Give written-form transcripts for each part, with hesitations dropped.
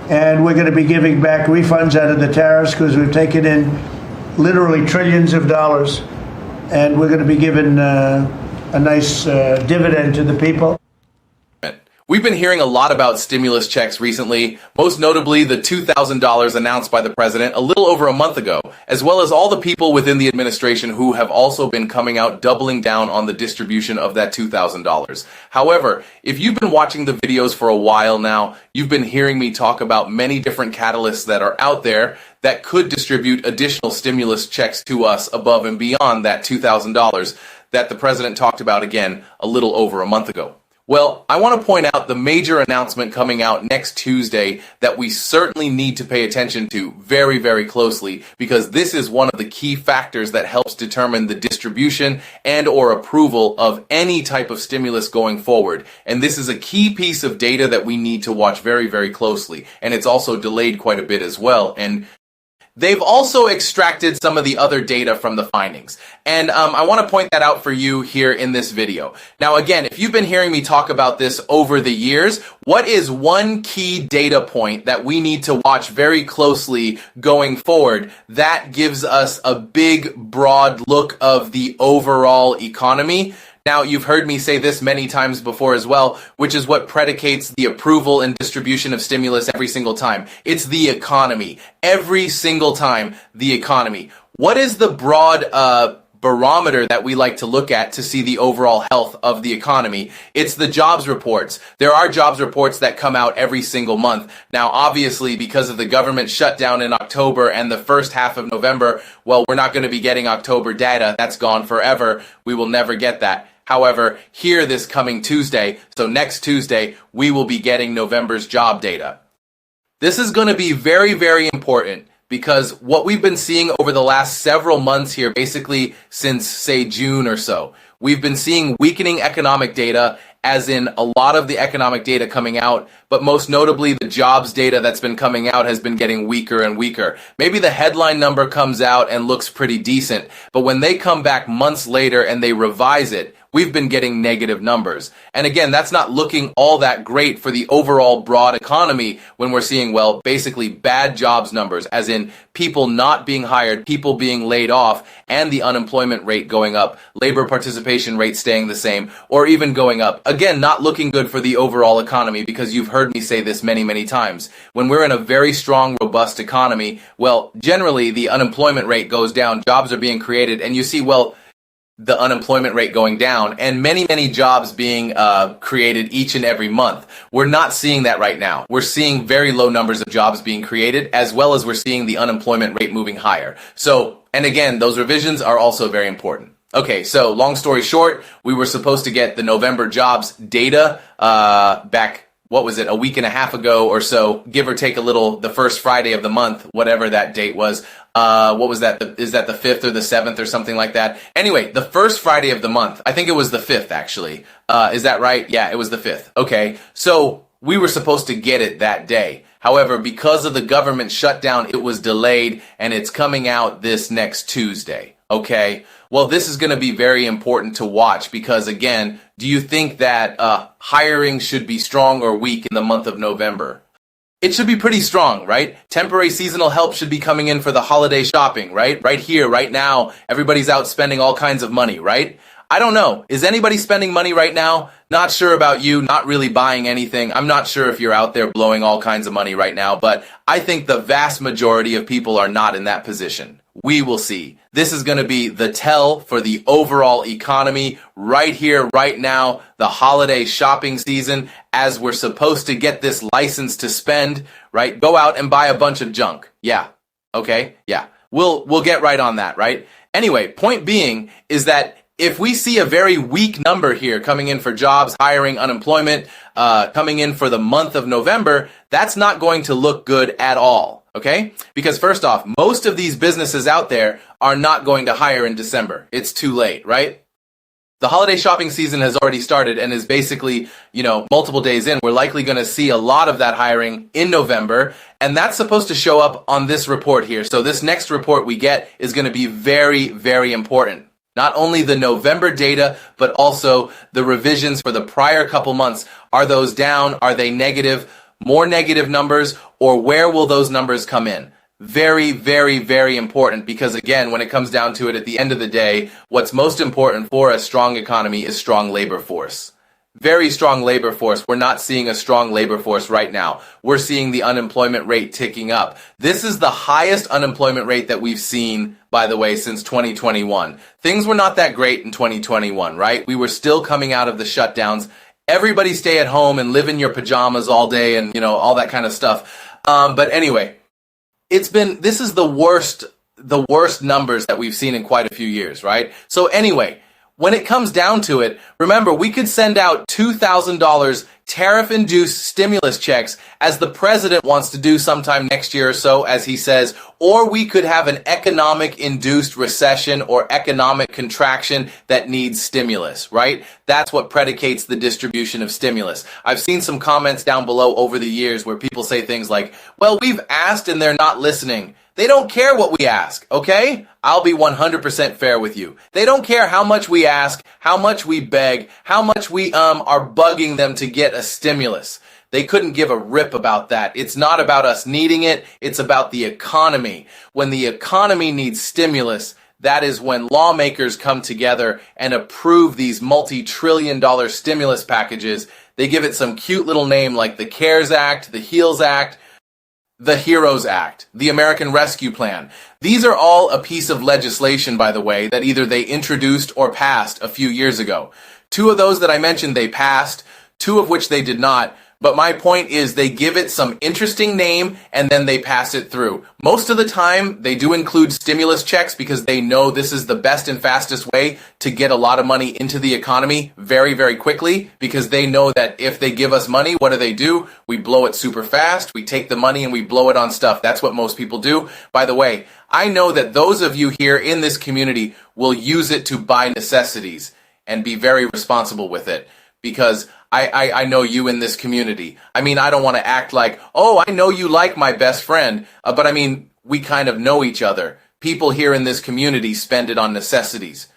and we're going to be giving back refunds out of the tariffs because we've taken in literally trillions of dollars, and we're going to be giving a nice dividend to the people. We've been hearing a lot about stimulus checks recently, most notably the $2,000 announced by the president a little over a month ago, as well as all the people within the administration who have also been coming out doubling down on the distribution of that $2,000. However, if you've been watching the videos for a while now, you've been hearing me talk about many different catalysts that are out there that could distribute additional stimulus checks to us above and beyond that $2,000 that the president talked about again a little over a month ago. Well, I want to point out the major announcement coming out next Tuesday that we certainly need to pay attention to very, very closely, because this is one of the key factors that helps determine the distribution and or approval of any type of stimulus going forward. And this is a key piece of data that we need to watch very, very closely. And it's also delayed quite a bit as well. And they've also extracted some of the other data from the findings. And I want to point that out for you here in this video. Now, again, if you've been hearing me talk about this over the years, what is one key data point that we need to watch very closely going forward that gives us a big, broad look of the overall economy? Now, you've heard me say this many times before as well, which is what predicates the approval and distribution of stimulus every single time. It's the economy. Every single time, the economy. What is the broad barometer that we like to look at to see the overall health of the economy? It's the jobs reports. There are jobs reports that come out every single month. Now, obviously, because of the government shutdown in October and the first half of November, well, we're not going to be getting October data. That's gone forever. We will never get that. However, here this coming Tuesday, so next Tuesday, we will be getting November's job data. This is going to be very, very important because what we've been seeing over the last several months here, basically since, say, June or so, we've been seeing weakening economic data, as in a lot of the economic data coming out, but most notably the jobs data that's been coming out has been getting weaker and weaker. Maybe the headline number comes out and looks pretty decent, but when they come back months later and they revise it, we've been getting negative numbers. And again, that's not looking all that great for the overall broad economy when we're seeing, well, basically bad jobs numbers, as in people not being hired, people being laid off, and the unemployment rate going up, labor participation rate staying the same, or even going up. Again, not looking good for the overall economy, because you've heard me say this many, many times. When we're in a very strong, robust economy, well, generally the unemployment rate goes down, jobs are being created, and you see, well, the unemployment rate going down and many, many jobs being created each and every month. We're not seeing that right now. We're seeing very low numbers of jobs being created, as well as we're seeing the unemployment rate moving higher. So, and again, those revisions are also very important. Okay, so long story short, we were supposed to get the November jobs data back, what was it, a week and a half ago or so, give or take a little, the first Friday of the month, whatever that date was. What was that? Is that the 5th or the 7th or something like that? Anyway, the first Friday of the month, I think it was the 5th actually. Is that right? Yeah, it was the 5th. Okay, so we were supposed to get it that day. However, because of the government shutdown, it was delayed and it's coming out this next Tuesday. Okay, well, this is going to be very important to watch because, again, do you think that hiring should be strong or weak in the month of November? It should be pretty strong, right? Temporary seasonal help should be coming in for the holiday shopping, right? Right here, right now, everybody's out spending all kinds of money, right? I don't know. Is anybody spending money right now? Not sure about you, not really buying anything. I'm not sure if you're out there blowing all kinds of money right now, but I think the vast majority of people are not in that position. We will see. This is going to be the tell for the overall economy right here, right now, the holiday shopping season, as we're supposed to get this license to spend, right? Go out and buy a bunch of junk. Yeah. Okay. Yeah. We'll get right on that, right? Anyway, point being is that if we see a very weak number here coming in for jobs, hiring, unemployment, coming in for the month of November, that's not going to look good at all. Okay? Because first off, most of these businesses out there are not going to hire in December. It's too late, right? The holiday shopping season has already started and is basically, multiple days in. We're likely going to see a lot of that hiring in November, and that's supposed to show up on this report here. So this next report we get is going to be very, very important. Not only the November data, but also the revisions for the prior couple months. Are those down? Are they negative? more negative numbers, or where will those numbers come in? Very, very, very important, because again, when it comes down to it, at the end of the day, what's most important for a strong economy is strong labor force. Very strong labor force. We're not seeing a strong labor force right now. We're seeing the unemployment rate ticking up. This is the highest unemployment rate that we've seen, by the way, since 2021. Things were not that great in 2021, right? We were still coming out of the shutdowns. Everybody stay at home and live in your pajamas all day and, all that kind of stuff. But anyway, this is the worst numbers that we've seen in quite a few years, right? So anyway, when it comes down to it, remember, we could send out $2,000 tariff-induced stimulus checks, as the president wants to do sometime next year or so, as he says, or we could have an economic-induced recession or economic contraction that needs stimulus, right? That's what predicates the distribution of stimulus. I've seen some comments down below over the years where people say things like, well, we've asked and they're not listening. They don't care what we ask, okay? I'll be 100% fair with you. They don't care how much we ask, how much we beg, how much we are bugging them to get a stimulus. They couldn't give a rip about that. It's not about us needing it. It's about the economy. When the economy needs stimulus, that is when lawmakers come together and approve these multi-trillion-dollar stimulus packages. They give it some cute little name like the CARES Act, the HEALS Act, the HEROES Act, the American Rescue Plan. These are all a piece of legislation, by the way, that either they introduced or passed a few years ago. 2 of those that I mentioned they passed, 2 of which they did not. But my point is they give it some interesting name and then they pass it through. Most of the time, they do include stimulus checks because they know this is the best and fastest way to get a lot of money into the economy very, very quickly, because they know that if they give us money, what do? We blow it super fast. We take the money and we blow it on stuff. That's what most people do. By the way, I know that those of you here in this community will use it to buy necessities and be very responsible with it, because I know you in this community. I mean, I don't want to act like, oh, I know you like my best friend, but I mean, we kind of know each other. People here in this community spend it on necessities.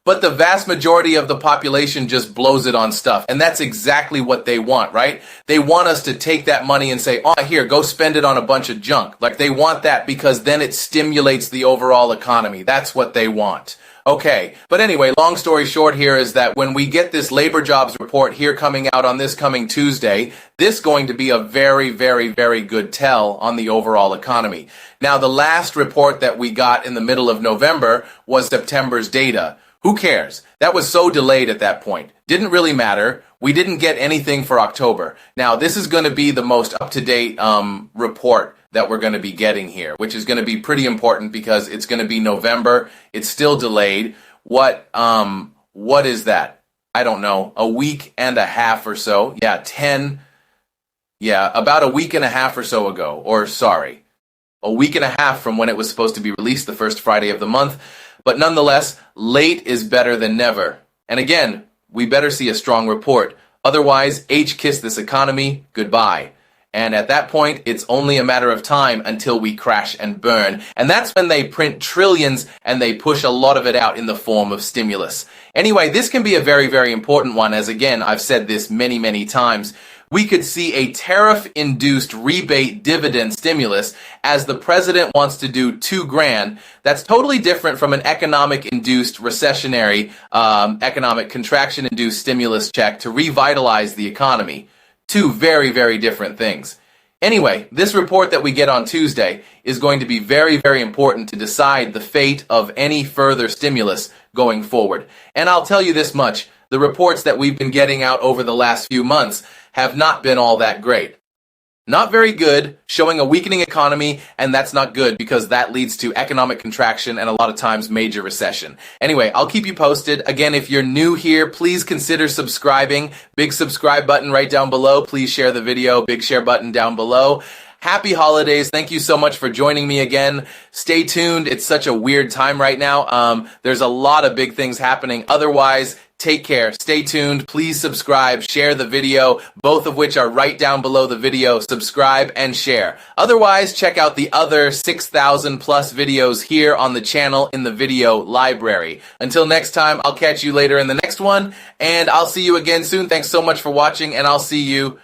But the vast majority of the population just blows it on stuff. And that's exactly what they want, right? They want us to take that money and say, oh, here, go spend it on a bunch of junk. Like, they want that because then it stimulates the overall economy. That's what they want. Okay, but anyway, long story short here is that when we get this labor jobs report here coming out on this coming Tuesday, this is going to be a very, very, very good tell on the overall economy. Now, the last report that we got in the middle of November was September's data. Who cares? That was so delayed at that point. Didn't really matter. We didn't get anything for October. Now, this is going to be the most up-to-date report that we're going to be getting here, which is going to be pretty important because it's going to be November. It's still delayed. What is that? I don't know. A week and a half or so. About a week and a half or so ago. A week and a half from when it was supposed to be released, the first Friday of the month. But nonetheless, late is better than never. And again, we better see a strong report. Otherwise, kiss this economy goodbye. And at that point, it's only a matter of time until we crash and burn. And that's when they print trillions and they push a lot of it out in the form of stimulus. Anyway, this can be a very, very important one, as again, I've said this many, many times. We could see a tariff-induced rebate dividend stimulus, as the president wants to do $2,000. That's totally different from an economic-induced recessionary, economic contraction-induced stimulus check to revitalize the economy. 2 very, very different things. Anyway, this report that we get on Tuesday is going to be very, very important to decide the fate of any further stimulus going forward. And I'll tell you this much, the reports that we've been getting out over the last few months have not been all that great. Not very good, showing a weakening economy, and that's not good because that leads to economic contraction and a lot of times major recession. Anyway, I'll keep you posted. Again, if you're new here, please consider subscribing. Big subscribe button right down below. Please share the video. Big share button down below. Happy holidays. Thank you so much for joining me again. Stay tuned. It's such a weird time right now. There's a lot of big things happening. Otherwise, take care. Stay tuned. Please subscribe, share the video, both of which are right down below the video. Subscribe and share. Otherwise, check out the other 6,000 plus videos here on the channel in the video library. Until next time, I'll catch you later in the next one, and I'll see you again soon. Thanks so much for watching, and I'll see you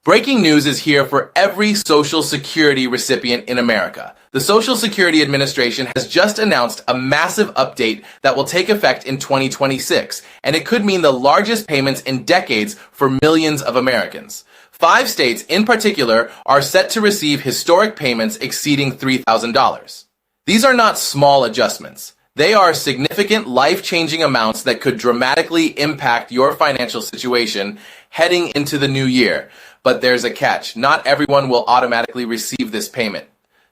Breaking news is here for every Social Security recipient in America. The Social Security Administration has just announced a massive update that will take effect in 2026, and it could mean the largest payments in decades for millions of Americans. 5 states in particular are set to receive historic payments exceeding $3,000. These are not small adjustments. They are significant life-changing amounts that could dramatically impact your financial situation heading into the new year. But there's a catch. Not everyone will automatically receive this payment.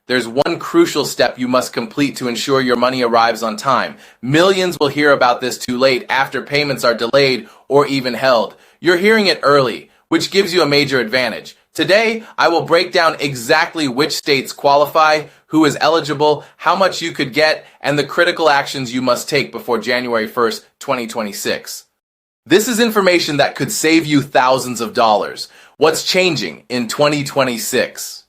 There's one crucial step you must complete to ensure your money arrives on time. Millions will hear about this too late after payments are delayed or even held. You're hearing it early, which gives you a major advantage. Today, I will break down exactly which states qualify, who is eligible, how much you could get, and the critical actions you must take before January 1st, 2026. This is information that could save you thousands of dollars. What's changing in 2026?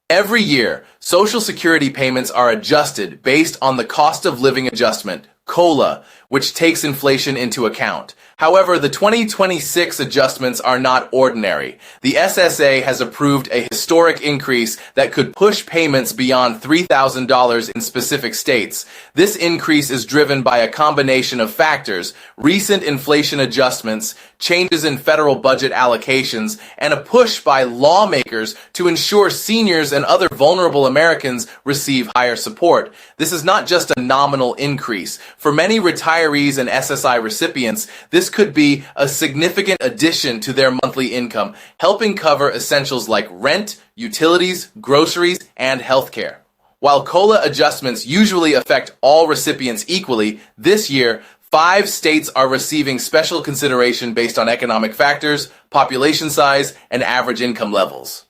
Every year, Social Security payments are adjusted based on the cost of living adjustment, COLA, which takes inflation into account. However, the 2026 adjustments are not ordinary. The SSA has approved a historic increase that could push payments beyond $3,000 in specific states. This increase is driven by a combination of factors: recent inflation adjustments, changes in federal budget allocations, and a push by lawmakers to ensure seniors and other vulnerable Americans receive higher support. This is not just a nominal increase. For many retirees and SSI recipients, this could be a significant addition to their monthly income, helping cover essentials like rent, utilities, groceries, and healthcare. While COLA adjustments usually affect all recipients equally, this year, 5 states are receiving special consideration based on economic factors, population size, and average income levels.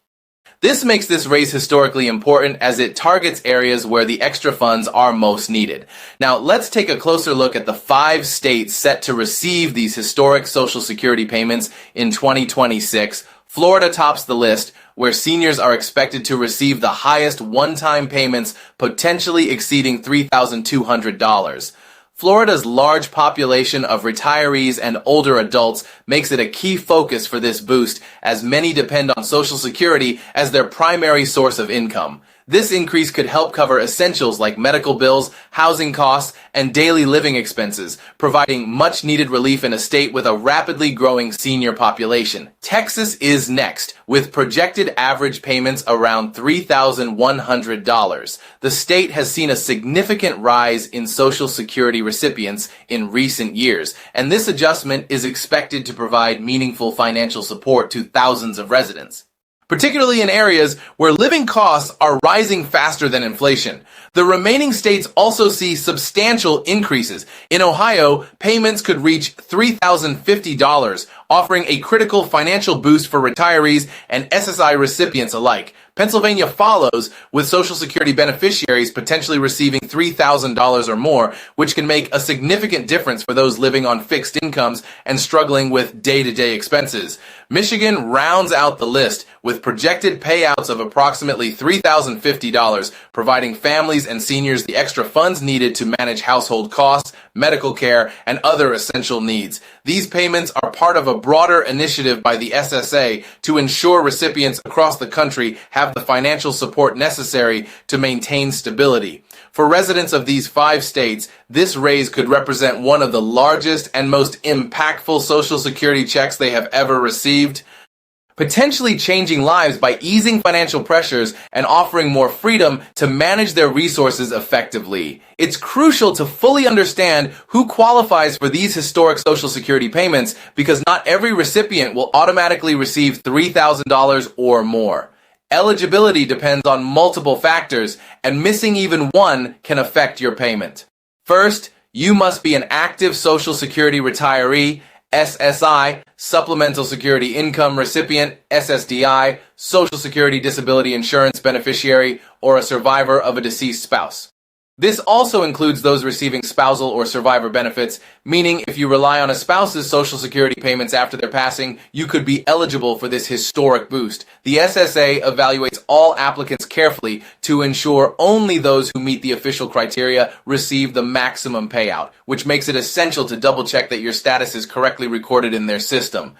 This makes this raise historically important as it targets areas where the extra funds are most needed. Now, let's take a closer look at the 5 states set to receive these historic Social Security payments in 2026. Florida tops the list, where seniors are expected to receive the highest one-time payments, potentially exceeding $3,200. Florida's large population of retirees and older adults makes it a key focus for this boost, as many depend on Social Security as their primary source of income. This increase could help cover essentials like medical bills, housing costs, and daily living expenses, providing much-needed relief in a state with a rapidly growing senior population. Texas is next, with projected average payments around $3,100. The state has seen a significant rise in Social Security recipients in recent years, and this adjustment is expected to provide meaningful financial support to thousands of residents, particularly in areas where living costs are rising faster than inflation. The remaining states also see substantial increases. In Ohio, payments could reach $3,050, offering a critical financial boost for retirees and SSI recipients alike. Pennsylvania follows, with Social Security beneficiaries potentially receiving $3,000 or more, which can make a significant difference for those living on fixed incomes and struggling with day-to-day expenses. Michigan rounds out the list with projected payouts of approximately $3,050, providing families and seniors the extra funds needed to manage household costs, medical care, and other essential needs. These payments are part of a broader initiative by the SSA to ensure recipients across the country have the financial support necessary to maintain stability. For residents of these 5 states, this raise could represent one of the largest and most impactful Social Security checks they have ever received, potentially changing lives by easing financial pressures and offering more freedom to manage their resources effectively. It's crucial to fully understand who qualifies for these historic Social Security payments, because not every recipient will automatically receive $3,000 or more. Eligibility depends on multiple factors, and missing even one can affect your payment. First, you must be an active Social Security retiree, SSI, Supplemental Security Income recipient, SSDI, Social Security Disability Insurance beneficiary, or a survivor of a deceased spouse. This also includes those receiving spousal or survivor benefits, meaning if you rely on a spouse's Social Security payments after their passing, you could be eligible for this historic boost. The SSA evaluates all applicants carefully to ensure only those who meet the official criteria receive the maximum payout, which makes it essential to double-check that your status is correctly recorded in their system.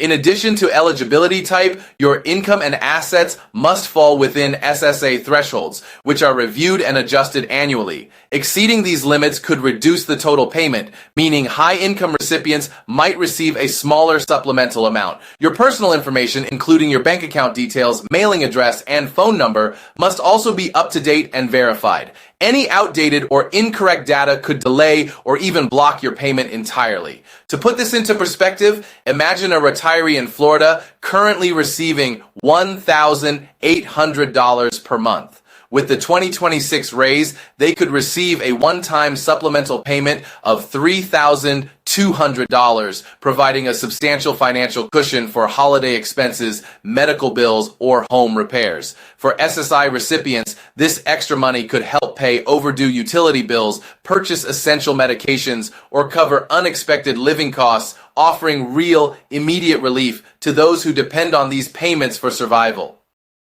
In addition to eligibility type, your income and assets must fall within SSA thresholds, which are reviewed and adjusted annually. Exceeding these limits could reduce the total payment, meaning high-income recipients might receive a smaller supplemental amount. Your personal information, including your bank account details, mailing address, and phone number, must also be up to date and verified. Any outdated or incorrect data could delay or even block your payment entirely. To put this into perspective, imagine a retiree in Florida currently receiving $1,800 per month. With the 2026 raise, they could receive a one-time supplemental payment of $3,200, providing a substantial financial cushion for holiday expenses, medical bills, or home repairs. For SSI recipients, this extra money could help pay overdue utility bills, purchase essential medications, or cover unexpected living costs, offering real, immediate relief to those who depend on these payments for survival.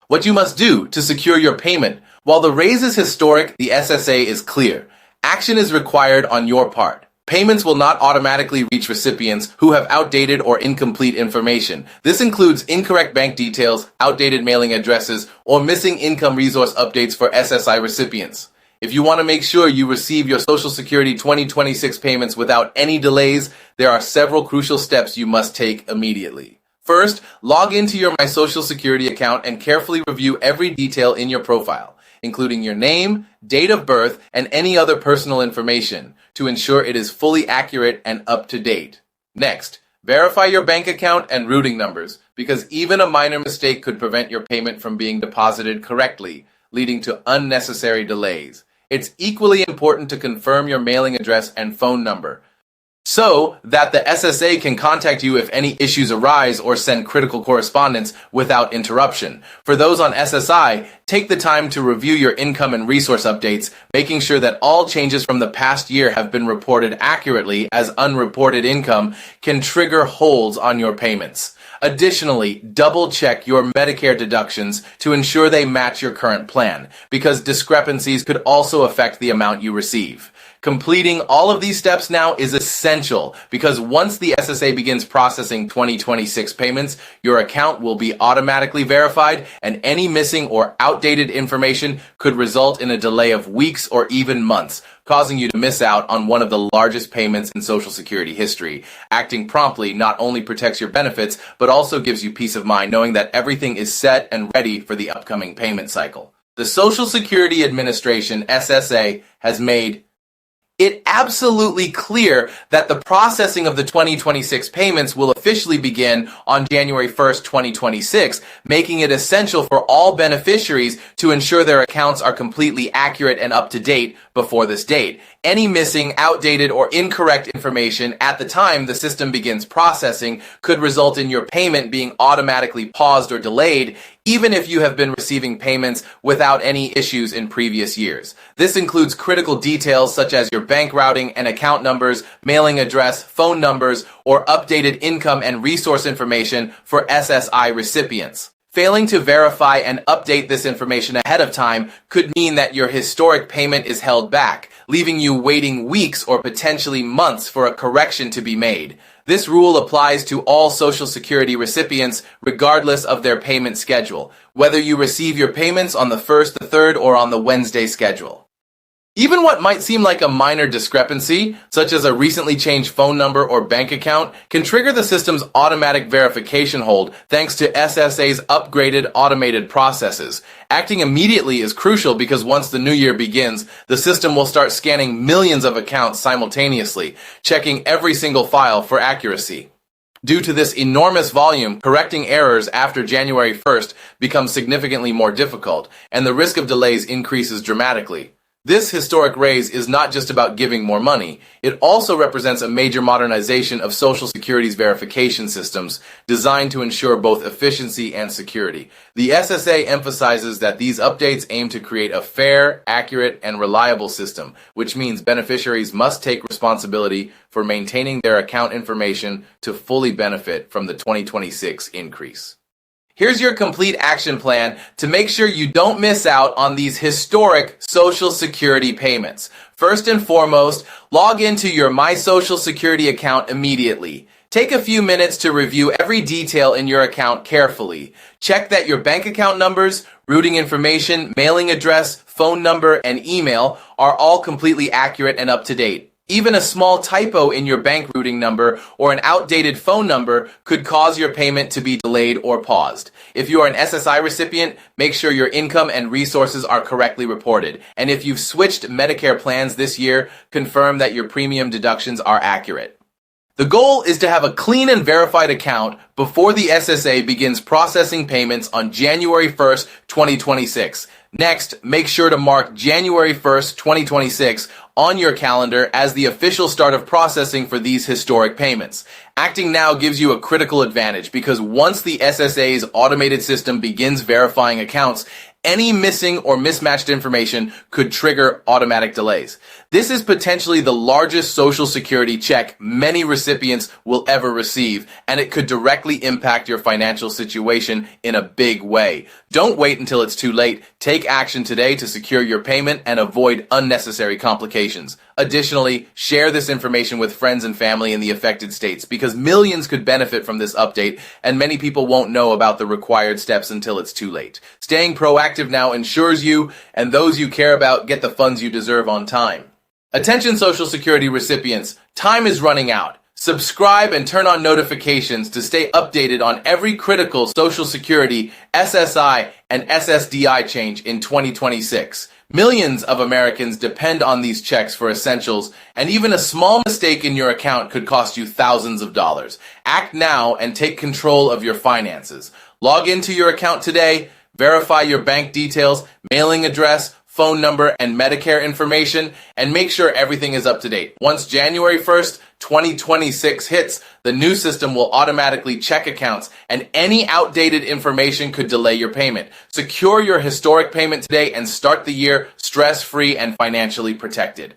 What you must do to secure your payment. While the raise is historic, the SSA is clear. Action is required on your part. Payments will not automatically reach recipients who have outdated or incomplete information. This includes incorrect bank details, outdated mailing addresses, or missing income resource updates for SSI recipients. If you want to make sure you receive your Social Security 2026 payments without any delays, there are several crucial steps you must take immediately. First, log into your My Social Security account and carefully review every detail in your profile, including your name, date of birth, and any other personal information, to ensure it is fully accurate and up to date. Next, verify your bank account and routing numbers, because even a minor mistake could prevent your payment from being deposited correctly, leading to unnecessary delays. It's equally important to confirm your mailing address and phone number, so that the SSA can contact you if any issues arise or send critical correspondence without interruption. For those on SSI, take the time to review your income and resource updates, making sure that all changes from the past year have been reported accurately, as unreported income can trigger holds on your payments. Additionally, double-check your Medicare deductions to ensure they match your current plan, because discrepancies could also affect the amount you receive. Completing all of these steps now is essential, because once the SSA begins processing 2026 payments, your account will be automatically verified, and any missing or outdated information could result in a delay of weeks or even months, causing you to miss out on one of the largest payments in Social Security history. Acting promptly not only protects your benefits, but also gives you peace of mind knowing that everything is set and ready for the upcoming payment cycle. The Social Security Administration, SSA, has made it absolutely clear that the processing of the 2026 payments will officially begin on January 1st, 2026, making it essential for all beneficiaries to ensure their accounts are completely accurate and up to date before this date. Any missing, outdated, or incorrect information at the time the system begins processing could result in your payment being automatically paused or delayed, even if you have been receiving payments without any issues in previous years. This includes critical details such as your bank routing and account numbers, mailing address, phone numbers, or updated income and resource information for SSI recipients. Failing to verify and update this information ahead of time could mean that your historic payment is held back, leaving you waiting weeks or potentially months for a correction to be made. This rule applies to all Social Security recipients regardless of their payment schedule, whether you receive your payments on the 1st, the 3rd, or on the Wednesday schedule. Even what might seem like a minor discrepancy, such as a recently changed phone number or bank account, can trigger the system's automatic verification hold thanks to SSA's upgraded automated processes. Acting immediately is crucial because once the new year begins, the system will start scanning millions of accounts simultaneously, checking every single file for accuracy. Due to this enormous volume, correcting errors after January 1st becomes significantly more difficult, and the risk of delays increases dramatically. This historic raise is not just about giving more money. It also represents a major modernization of Social Security's verification systems designed to ensure both efficiency and security. The SSA emphasizes that these updates aim to create a fair, accurate, and reliable system, which means beneficiaries must take responsibility for maintaining their account information to fully benefit from the 2026 increase. Here's your complete action plan to make sure you don't miss out on these historic Social Security payments. First and foremost, log into your My Social Security account immediately. Take a few minutes to review every detail in your account carefully. Check that your bank account numbers, routing information, mailing address, phone number, and email are all completely accurate and up to date. Even a small typo in your bank routing number or an outdated phone number could cause your payment to be delayed or paused. If you are an SSI recipient, make sure your income and resources are correctly reported. And if you've switched Medicare plans this year, confirm that your premium deductions are accurate. The goal is to have a clean and verified account before the SSA begins processing payments on January 1st, 2026. Next, make sure to mark January 1st, 2026 on your calendar as the official start of processing for these historic payments. Acting now gives you a critical advantage because once the SSA's automated system begins verifying accounts, any missing or mismatched information could trigger automatic delays. This is potentially the largest Social Security check many recipients will ever receive, and it could directly impact your financial situation in a big way. Don't wait until it's too late. Take action today to secure your payment and avoid unnecessary complications. Additionally, share this information with friends and family in the affected states because millions could benefit from this update and many people won't know about the required steps until it's too late. Staying proactive now ensures you and those you care about get the funds you deserve on time. Attention Social Security recipients, time is running out. Subscribe and turn on notifications to stay updated on every critical Social Security, SSI, and SSDI change in 2026. Millions of Americans depend on these checks for essentials, and even a small mistake in your account could cost you thousands of dollars. Act now and take control of your finances. Log into your account today, verify your bank details, mailing address, phone number, and Medicare information, and make sure everything is up to date. Once January 1st, 2026 hits, the new system will automatically check accounts, and any outdated information could delay your payment. Secure your historic payment today and start the year stress-free and financially protected.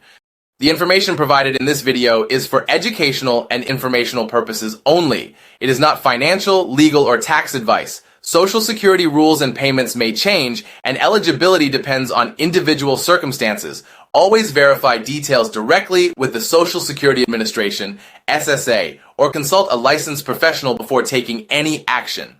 The information provided in this video is for educational and informational purposes only. It is not financial, legal, or tax advice. Social Security rules and payments may change, and eligibility depends on individual circumstances. Always verify details directly with the Social Security Administration, SSA, or consult a licensed professional before taking any action.